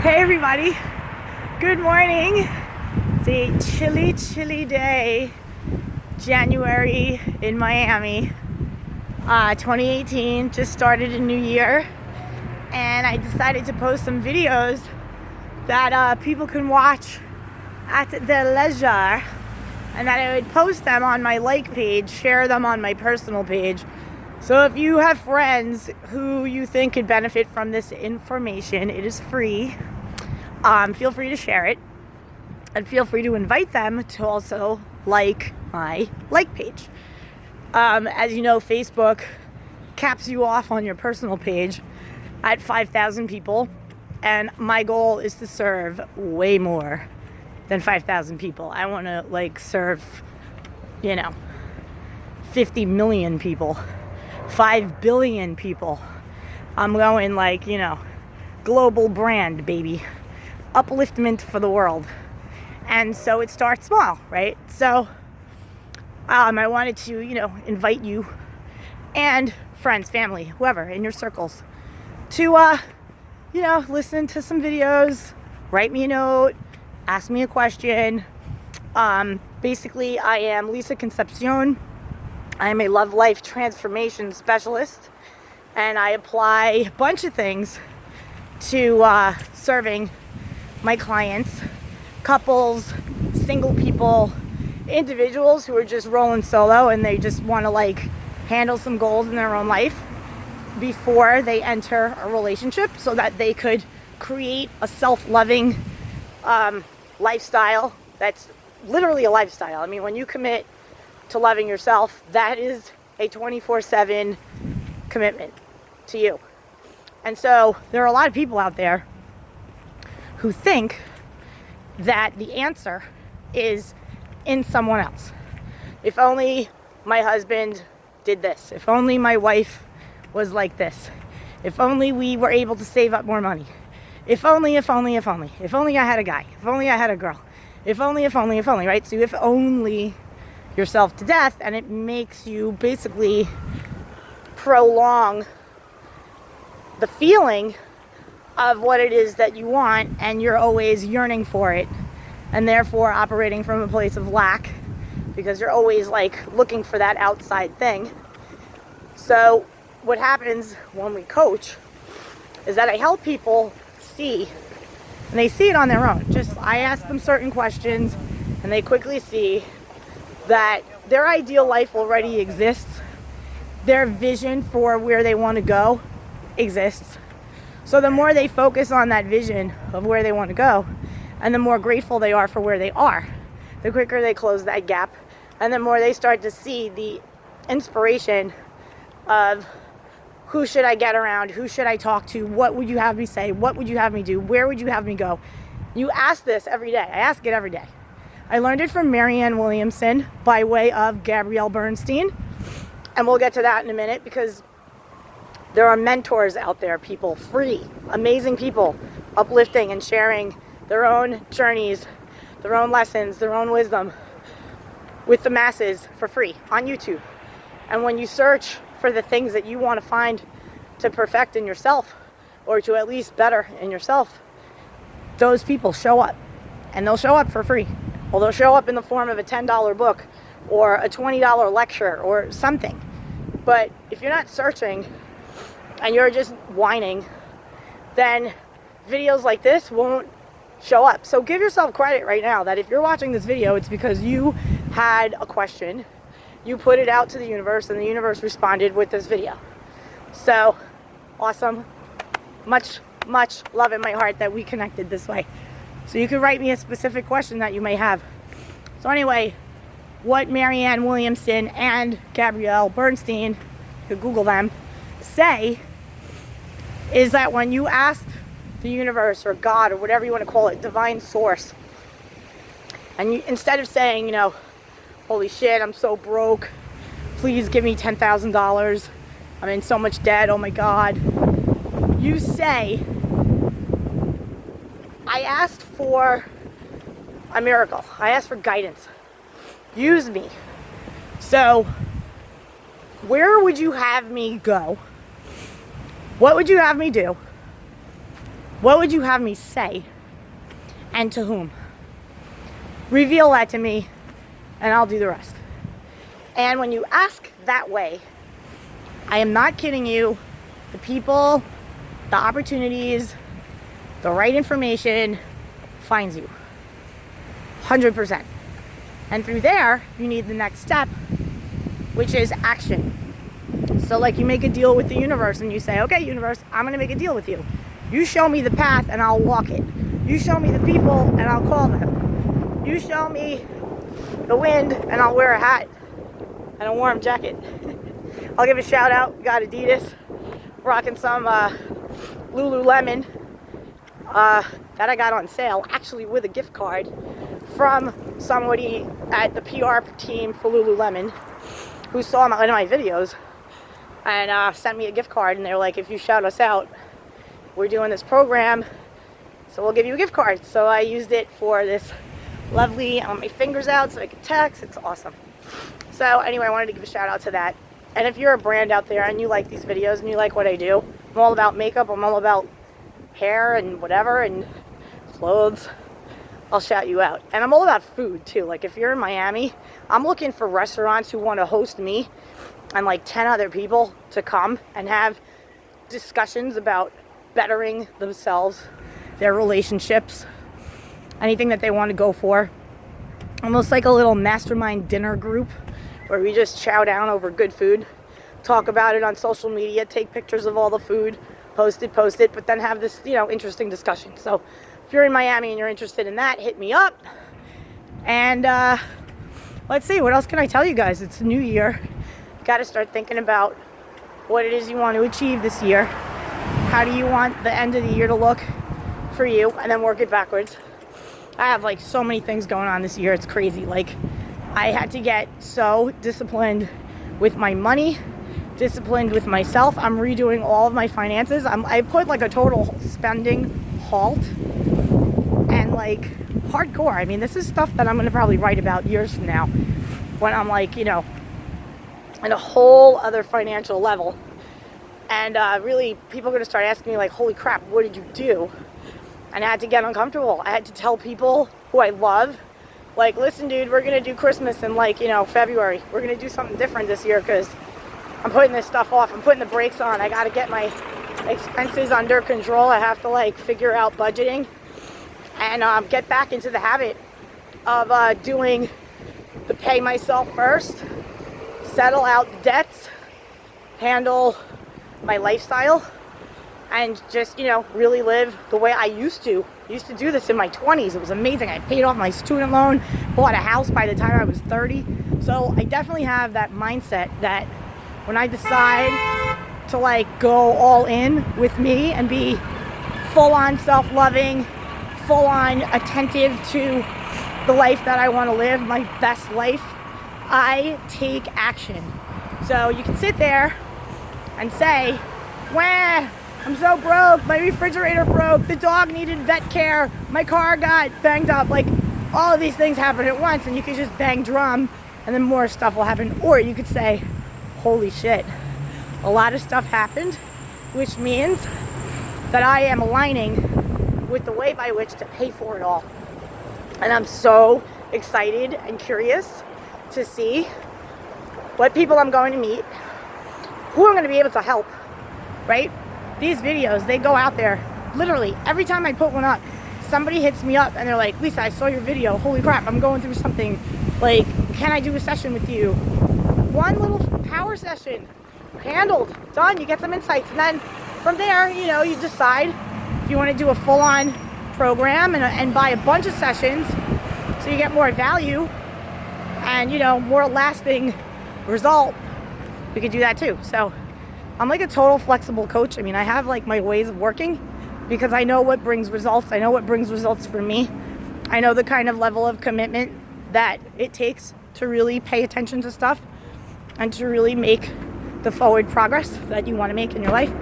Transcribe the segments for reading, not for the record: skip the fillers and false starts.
Hey everybody, good morning. It's a chilly day, January in Miami. 2018 just started a new year, and I decided to post some videos that people can watch at their leisure, and that I would post them on my like page, share them on my personal page. So if you have friends who you think could benefit from this information, it is free. Feel free to share it, and feel free to invite them to also like my like page. As you know, Facebook caps you off on your personal page at 5,000 people, and my goal is to serve way more than 5,000 people. I want to serve 50 million people, 5 billion people. I'm going global brand, baby. Upliftment for the world. And so it starts small, right? So I wanted to, invite you and friends, family, whoever in your circles to, listen to some videos, write me a note, ask me a question. Basically, I am Lisa Concepcion. I am a love life transformation specialist, and I apply a bunch of things to serving my clients, couples, single people, individuals who are just rolling solo and they just want to handle some goals in their own life before they enter a relationship, so that they could create a self-loving lifestyle that's literally a lifestyle. I mean, when you commit to loving yourself, that is a 24/7 commitment to you. And so there are a lot of people out there who think that the answer is in someone else. If only my husband did this. If only my wife was like this. If only we were able to save up more money. If only. If only I had a guy. If only I had a girl. If only, right? So if only yourself to death, and it makes you basically prolong the feeling of what it is that you want, and you're always yearning for it, and therefore operating from a place of lack, because you're always looking for that outside thing. So what happens when we coach is that I help people see, and they see it on their own. I ask them certain questions, and they quickly see that their ideal life already exists. Their vision for where they want to go exists. So the more they focus on that vision of where they want to go, and the more grateful they are for where they are, the quicker they close that gap, and the more they start to see the inspiration of who should I get around, who should I talk to, what would you have me say, what would you have me do, where would you have me go. You ask this every day. I ask it every day. I learned it from Marianne Williamson by way of Gabrielle Bernstein, and we'll get to that in a minute, because there are mentors out there, people, free, amazing people, uplifting and sharing their own journeys, their own lessons, their own wisdom with the masses for free on YouTube. And when you search for the things that you want to find to perfect in yourself, or to at least better in yourself, those people show up, and they'll show up for free. Well, they'll show up in the form of a $10 book or a $20 lecture or something. But if you're not searching and you're just whining, then videos like this won't show up. So give yourself credit right now that if you're watching this video, it's because you had a question, you put it out to the universe, and the universe responded with this video. So awesome. Much love in my heart that we connected this way. So you can write me a specific question that you may have. So anyway, what Marianne Williamson and Gabrielle Bernstein, you could Google them, say is that when you ask the universe or God or whatever you want to call it, divine source, and you, instead of saying, holy shit, I'm so broke, please give me $10,000, I'm in so much debt, oh my God, you say, I asked for a miracle. I asked for guidance. Use me. So where would you have me go? What would you have me do? What would you have me say? And to whom? Reveal that to me, and I'll do the rest. And when you ask that way, I am not kidding you, the people, the opportunities, the right information finds you. 100%. And through there, you need the next step, which is action. So like you make a deal with the universe and you say, okay, universe, I'm going to make a deal with you. You show me the path and I'll walk it. You show me the people and I'll call them. You show me the wind and I'll wear a hat and a warm jacket. I'll give a shout out. We got Adidas rocking some Lululemon that I got on sale, actually with a gift card from somebody at the PR team for Lululemon who saw one of my videos and sent me a gift card, and they were like, if you shout us out, we're doing this program, so we'll give you a gift card. So I used it for this lovely, my fingers out so I could text. It's awesome. So anyway, I wanted to give a shout out to that. And if you're a brand out there and you like these videos and you like what I do, I'm all about makeup, I'm all about hair and whatever and clothes, I'll shout you out. And I'm all about food too. Like if you're in Miami, I'm looking for restaurants who want to host me and like 10 other people to come and have discussions about bettering themselves, their relationships, anything that they want to go for. Almost like a little mastermind dinner group where we just chow down over good food, talk about it on social media, take pictures of all the food, post it, but then have this, interesting discussion. So if you're in Miami and you're interested in that, hit me up. And let's see, what else can I tell you guys? It's a new year. Got to start thinking about what it is you want to achieve this year. How do you want the end of the year to look for you? And then work it backwards. I have like so many things going on this year. It's crazy. Like I had to get so disciplined with my money, disciplined with myself. I'm redoing all of my finances. I put like a total spending halt and like hardcore. I mean, this is stuff that I'm going to probably write about years from now when I'm like, in a whole other financial level. And really, people are going to start asking me like, holy crap, what did you do? And I had to get uncomfortable. I had to tell people who I love, like, listen, dude, we're going to do Christmas in like, February. We're going to do something different this year because I'm putting this stuff off. I'm putting the brakes on. I got to get my expenses under control. I have to like figure out budgeting and get back into the habit of doing the pay myself first, settle out the debts, handle my lifestyle, and just, really live the way I used to. I used to do this in my 20s. It was amazing. I paid off my student loan, bought a house by the time I was 30. So I definitely have that mindset that when I decide to like go all in with me and be full on self-loving, full on attentive to the life that I want to live, my best life, I take action. So you can sit there and say, wah, I'm so broke, my refrigerator broke, the dog needed vet care, my car got banged up. Like, all of these things happen at once, and you can just bang drum and then more stuff will happen. Or you could say, holy shit, a lot of stuff happened, which means that I am aligning with the way by which to pay for it all. And I'm so excited and curious to see what people I'm going to meet, who I'm going to be able to help, right? These videos, they go out there. Literally, every time I put one up, somebody hits me up and they're like, Lisa, I saw your video. Holy crap, I'm going through something. Like, can I do a session with you? One little power session, handled, done. You get some insights. And then from there, you decide if you want to do a full-on program and buy a bunch of sessions so you get more value and, more lasting result. We could do that too. So I'm like a total flexible coach. I mean, I have like my ways of working because I know what brings results. I know what brings results for me. I know the kind of level of commitment that it takes to really pay attention to stuff and to really make the forward progress that you want to make in your life.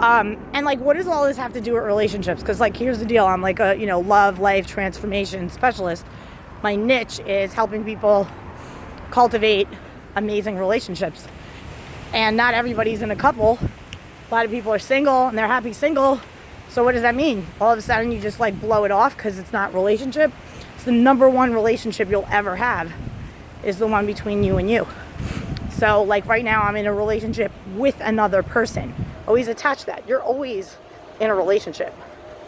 And like, what does all this have to do with relationships? Because like, here's the deal. I'm like a, love, life transformation specialist. My niche is helping people cultivate amazing relationships. And not everybody's in a couple. A lot of people are single and they're happy single. So what does that mean? All of a sudden you just like blow it off because it's not relationship? It's the number one relationship you'll ever have is the one between you and you. So like right now I'm in a relationship with another person. Always attach that. You're always in a relationship.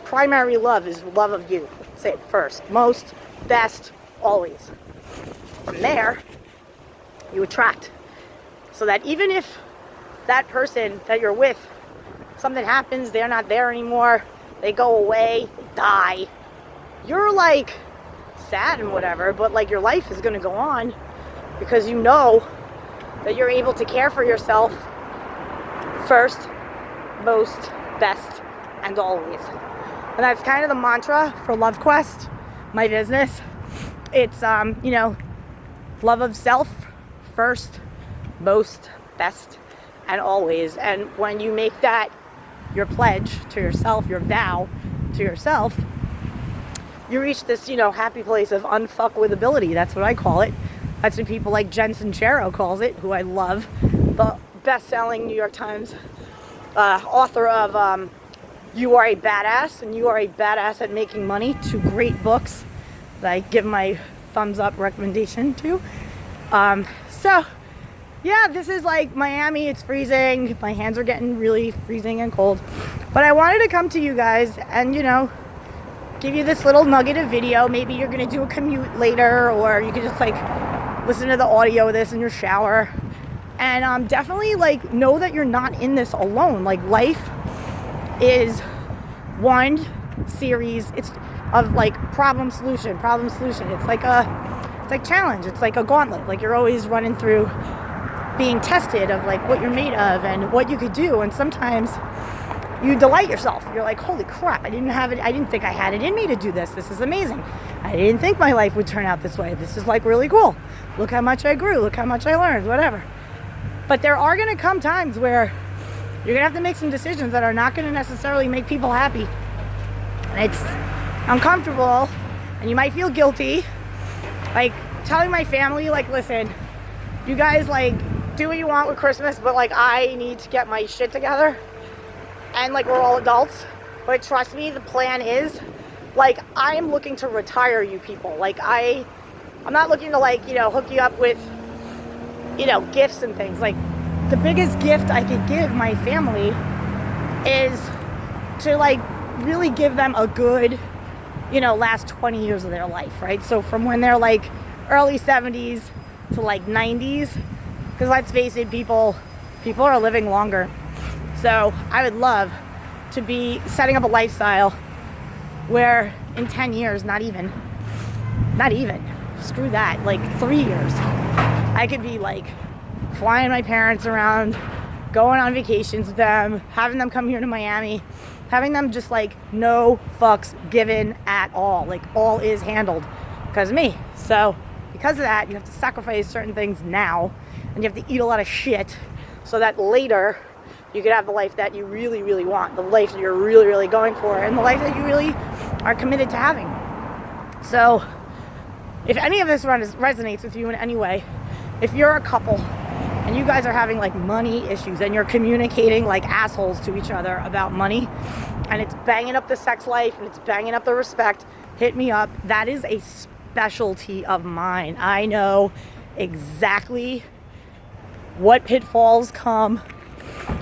Primary love is love of you. Say it first. Most, best, always. From there, you attract. So that even if that person that you're with, something happens, they're not there anymore, they go away, they die, you're like sad and whatever, but like your life is going to go on because you know that you're able to care for yourself first, most, best, and always. And that's kind of the mantra for Love Quest, my business. It's, love of self first, most, best, and always. And when you make that your pledge to yourself, your vow to yourself, you reach this, happy place of unfuckwithability. That's what I call it. That's what people like Jen Sincero calls it, who I love. The best-selling New York Times author of You Are a Badass and You Are a Badass at Making Money. 2 great books that I give my thumbs up recommendation to. Yeah, this is like Miami. It's freezing. My hands are getting really freezing and cold. But I wanted to come to you guys and, give you this little nugget of video. Maybe you're going to do a commute later, or you could just like listen to the audio of this in your shower. And definitely like know that you're not in this alone. Like life is one series. It's of like problem solution. It's like challenge. It's like a gauntlet. Like you're always running through being tested of like what you're made of and what you could do. And sometimes you delight yourself. You're like, holy crap, I didn't have it. I didn't think I had it in me to do this. This is amazing. I didn't think my life would turn out this way. This is like really cool. Look how much I grew. Look how much I learned, whatever. But there are going to come times where you're going to have to make some decisions that are not going to necessarily make people happy. And it's uncomfortable and you might feel guilty. Like telling my family, like, listen, you guys like do what you want with Christmas, but like I need to get my shit together. And like we're all adults, but trust me, the plan is like I'm looking to retire you people. Like I'm not looking to like, hook you up with, gifts and things. Like the biggest gift I could give my family is to like really give them a good, last 20 years of their life, right? So from when they're like early 70s to like 90s, because let's face it, people are living longer. So I would love to be setting up a lifestyle where in 10 years, not even, screw that, like 3 years, I could be like flying my parents around, going on vacations with them, having them come here to Miami, having them just like no fucks given at all. Like all is handled because of me. So because of that, you have to sacrifice certain things now and you have to eat a lot of shit so that later you could have the life that you really, really want, the life that you're really, really going for, and the life that you really are committed to having. So if any of this resonates with you in any way, if you're a couple and you guys are having like money issues and you're communicating like assholes to each other about money and it's banging up the sex life and it's banging up the respect, hit me up. That is a specialty of mine. I know exactly what pitfalls come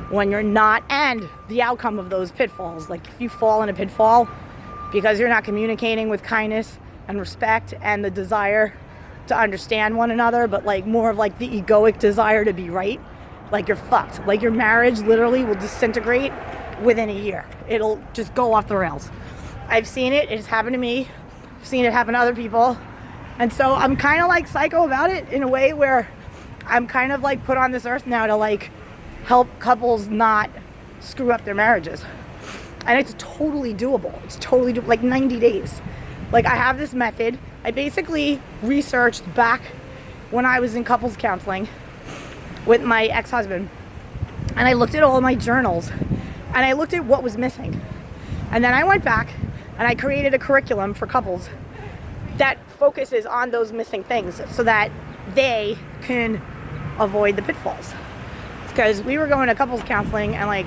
when you're not, and the outcome of those pitfalls. Like if you fall in a pitfall because you're not communicating with kindness and respect and the desire to understand one another, but like more of like the egoic desire to be right, like you're fucked. Like your marriage literally will disintegrate within a year. It'll just go off the rails. I've seen it. It's happened to me. I've seen it happen to other people. And so I'm kind of like psycho about it in a way where I'm kind of like put on this earth now to like help couples not screw up their marriages. And it's totally doable. It's totally like 90 days. Like I have this method. I basically researched back when I was in couples counseling with my ex-husband. And I looked at all of my journals and I looked at what was missing. And then I went back and I created a curriculum for couples that focuses on those missing things so that they can avoid the pitfalls. Because we were going to couples counseling and like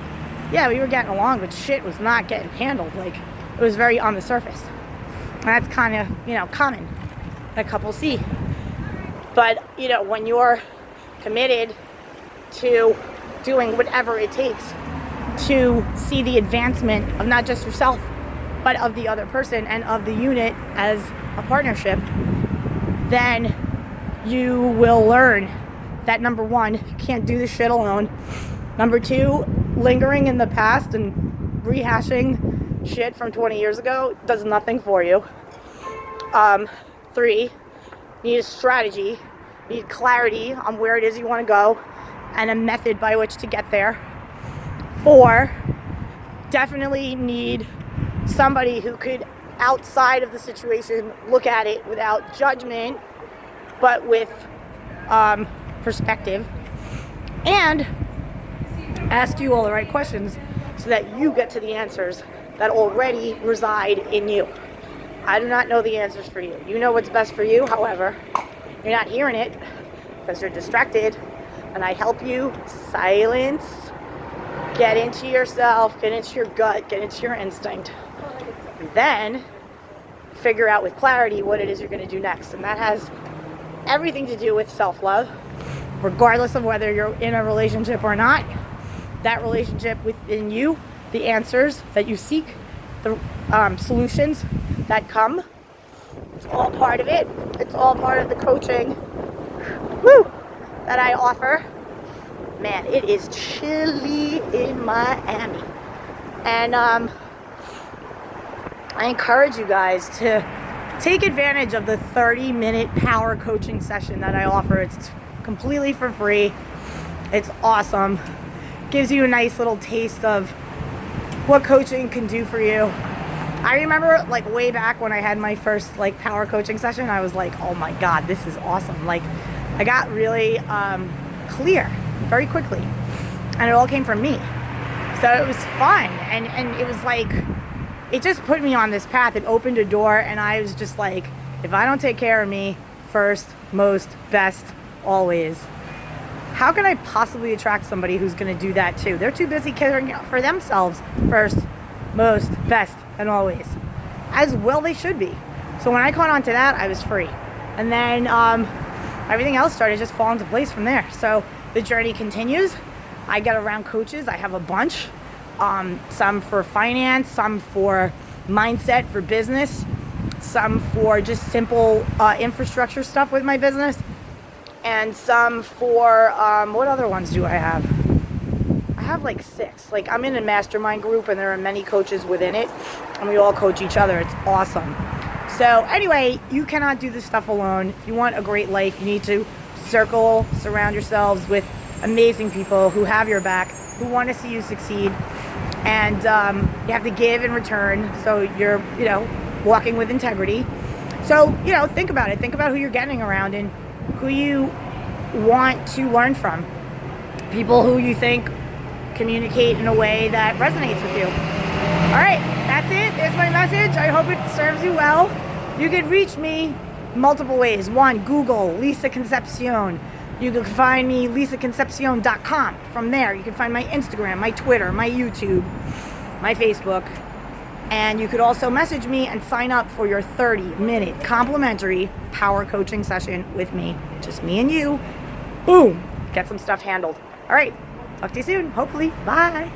yeah, we were getting along, but shit was not getting handled. Like, it was very on the surface. And that's kind of, common that couples see. But, when you're committed to doing whatever it takes to see the advancement of not just yourself, but of the other person and of the unit as a partnership, then you will learn that, number one, you can't do this shit alone. Number two, lingering in the past and rehashing shit from 20 years ago does nothing for you. 3, you need a strategy, you need clarity on where it is you want to go and a method by which to get there. 4, definitely need somebody who could, outside of the situation, look at it without judgment, but with perspective, and ask you all the right questions so that you get to the answers that already reside in you. I do not know the answers for you. You know what's best for you. However, you're not hearing it because you're distracted, and I help you silence, get into yourself, get into your gut, get into your instinct, and then figure out with clarity what it is you're going to do next. And that has everything to do with self-love, regardless of whether you're in a relationship or not. That relationship within you, the answers that you seek, the solutions that come, it's all part of it. It's all part of the coaching that I offer. Man, it is chilly in Miami. And I encourage you guys to take advantage of the 30-minute power coaching session that I offer. It's completely for free. It's awesome. Gives you a nice little taste of what coaching can do for you. I remember, like, way back when I had my first, like, power coaching session, I was like, oh my God, this is awesome. Like, I got really clear very quickly, and it all came from me. So it was fun, and it was like, it just put me on this path. It opened a door, and I was just like, if I don't take care of me first, most, best, always, how can I possibly attract somebody who's going to do that too? They're too busy caring for themselves first, most, best, and always. As well they should be. So when I caught on to that, I was free. And then everything else started just falling into place from there. So the journey continues. I get around coaches. I have a bunch. Some for finance, some for mindset, for business, some for just simple infrastructure stuff with my business, and some for, what other ones do I have? I have like 6. Like, I'm in a mastermind group, and there are many coaches within it, and we all coach each other. It's awesome. So anyway, you cannot do this stuff alone. If you want a great life, you need to surround yourselves with amazing people who have your back, who want to see you succeed. And you have to give in return, so you're, walking with integrity. So, think about it. Think about who you're getting around and who you want to learn from. People who you think communicate in a way that resonates with you. All right, that's it. There's my message. I hope it serves you well. You can reach me multiple ways. 1, Google Lisa Concepcion. You can find me lisaconcepcion.com. From there, you can find my Instagram, my Twitter, my YouTube, my Facebook. And you could also message me and sign up for your 30-minute complimentary power coaching session with me. Just me and you. Boom. Get some stuff handled. All right. Talk to you soon. Hopefully. Bye.